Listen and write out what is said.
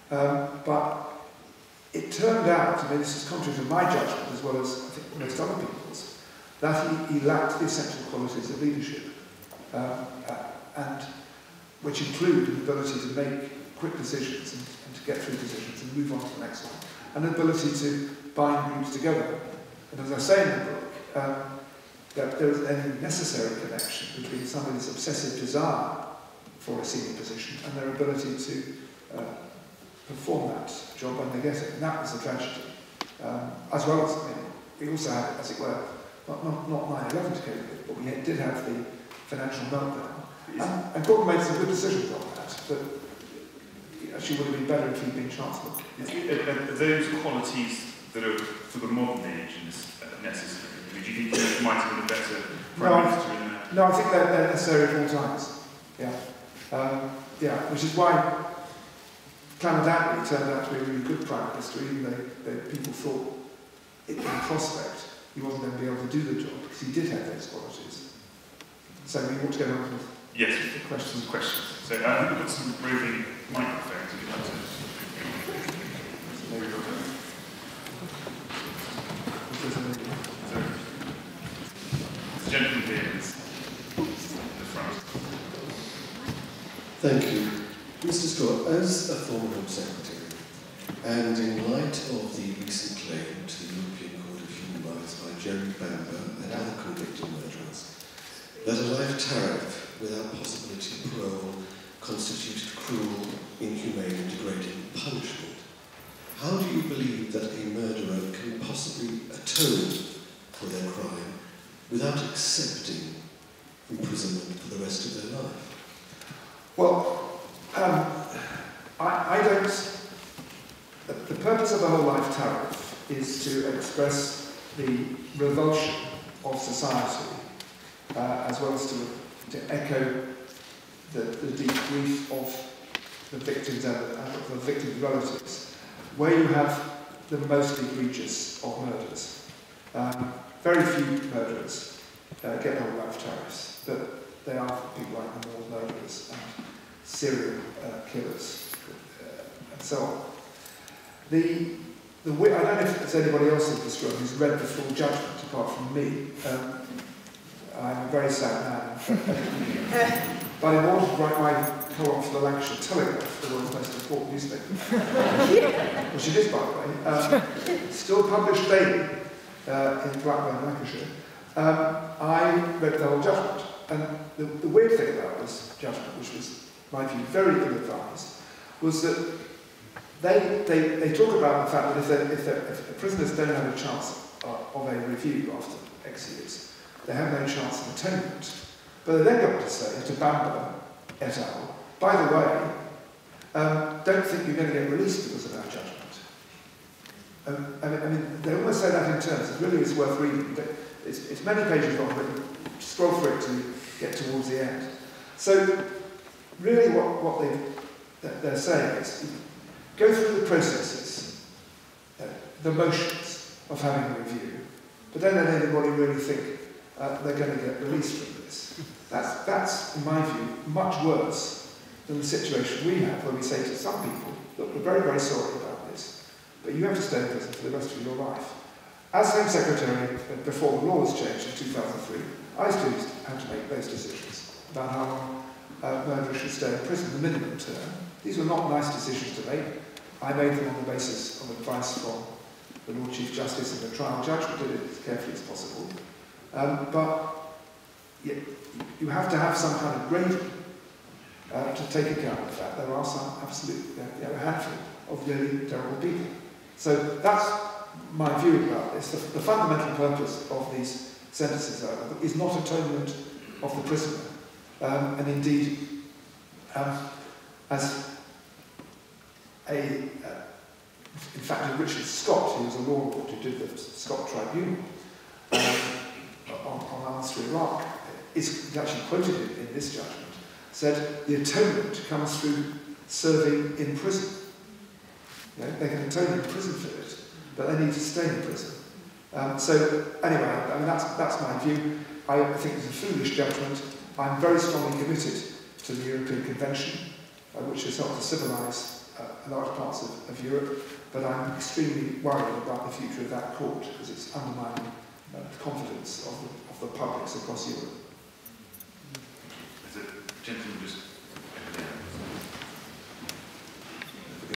But it turned out, I mean, this is contrary to my judgment as well as I think most other people's, that he lacked the essential qualities of leadership, and which include the ability to make quick decisions and to get through decisions and move on to the next one, and the ability to bind groups together. And as I say in the book, that there is any necessary connection between somebody's obsessive desire for a senior position and their ability to perform that job when they get it. And that was a tragedy. As well as, I mean, we also had, as it were, not 9/11 to cope with, but we did have the financial meltdown. And Gordon made some good decisions on that, but it actually would have been better if he'd been Chancellor. Are those qualities that are for the modern age necessary? Do you think you might have been a better Prime Minister in that? No, I think they're necessary at all times. Yeah. Which is why Clement Attlee turned out to be a really good Prime Minister, even though people thought in prospect he wasn't going to be able to do the job, because he did have those qualities. So we want to go on with questions. So we've got some roving microphones if you'd like to. Maybe we'll go. The gentleman here is the front. Thank you. Mr. Scott, as a former Home Secretary, and in light of the recent claim to the European Court of Human Rights by Jerry Bamber and other convicted murderers, that a life tariff without possibility of parole constituted cruel, inhumane and degrading punishment, how do you believe that a murderer can possibly atone for their crime without accepting imprisonment for the rest of their life? Well, I don't... The purpose of the whole life tariff is to express the revulsion of society, as well as to echo the deep grief of the victims and the victims' relatives, where you have the most egregious of murders. Very few murderers get whole life tariffs, but they are people like the Moor murderers and serial killers and so on. I don't know if there's anybody else in this room who's read the full judgment apart from me. I'm a very sad man. But in order to write my column for the Lancashire Telegraph, the world's most important newspaper, which it is, by the way, still published daily in Blackburn, Lancashire, I read the whole judgment. And the weird thing about this judgment, which was, in my view, very ill-advised, was that they talk about the fact that if prisoners don't have a chance of a review after X years, they have no chance of atonement. But they then go on to say to Bamber et al., by the way, don't think you're going to get released because of our judgment. I mean, they almost say that in terms. It really is worth reading. It's many pages long, but you scroll through it to get towards the end. So, really, what they're saying is, go through the processes, the motions of having a review, but don't let anybody really think they're going to get released from this. That's, in my view, much worse than the situation we have, where we say to some people, look, we're very, very sorry about this, but you have to stay in prison for the rest of your life. As Home Secretary, before the law was changed in 2003, I still used to have to make those decisions about how long murderers should stay in prison, the minimum term. These were not nice decisions to make. I made them on the basis of advice from the Lord Chief Justice and the trial judge, who did it as carefully as possible. But you have to have some kind of grading to take account of the fact there are some absolutely, a handful of really terrible people. So that's my view about this. The fundamental purpose of these sentences, however, is not atonement of the prisoner. And indeed, in fact, Richard Scott, who was a law lord who did the Scott Tribunal on arms through Iraq, is actually quoted in this judgment, said the atonement comes through serving in prison. You know, they can atone in prison for it, but they need to stay in prison. So anyway, I mean, that's my view. I think it's a foolish judgment. I'm very strongly committed to the European Convention, which has helped to civilise large parts of Europe, but I'm extremely worried about the future of that court because it's undermining the confidence of the publics across Europe.